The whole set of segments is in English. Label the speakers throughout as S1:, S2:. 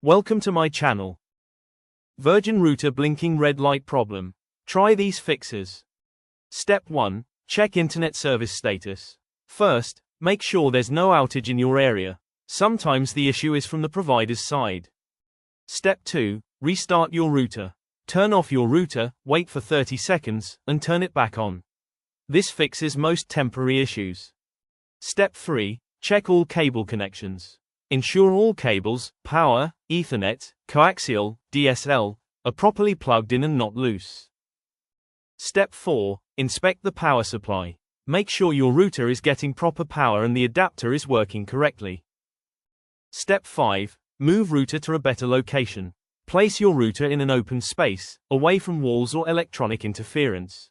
S1: Welcome to my channel. Virgin router blinking red light problem. Try these fixes. Step 1. Check internet service status. First, make sure there's no outage in your area. Sometimes the issue is from the provider's side. Step 2. Restart your router. Turn off your router, wait for 30 seconds, and turn it back on. This fixes most temporary issues. Step 3. Check all cable connections. Ensure all cables, power, Ethernet, coaxial, DSL, are properly plugged in and not loose. Step 4. Inspect the power supply. Make sure your router is getting proper power and the adapter is working correctly. Step 5. Move router to a better location. Place your router in an open space, away from walls or electronic interference.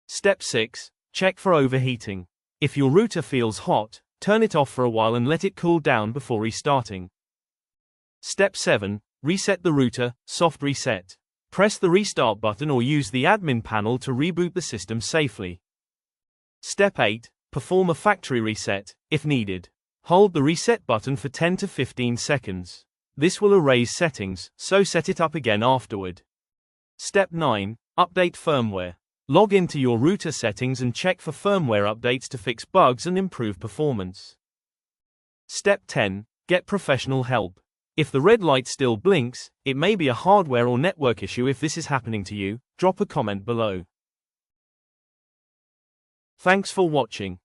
S1: Step 6. Check for overheating. If your router feels hot, turn it off for a while and let it cool down before restarting. Step 7. Reset the router, soft reset. Press the restart button or use the admin panel to reboot the system safely. Step 8. Perform a factory reset, if needed. Hold the reset button for 10 to 15 seconds. This will erase settings, so set it up again afterward. Step 9. Update firmware. Log into your router settings and check for firmware updates to fix bugs and improve performance. Step 10. Get professional help. If the red light still blinks, it may be a hardware or network issue. If this is happening to you, drop a comment below. Thanks for watching.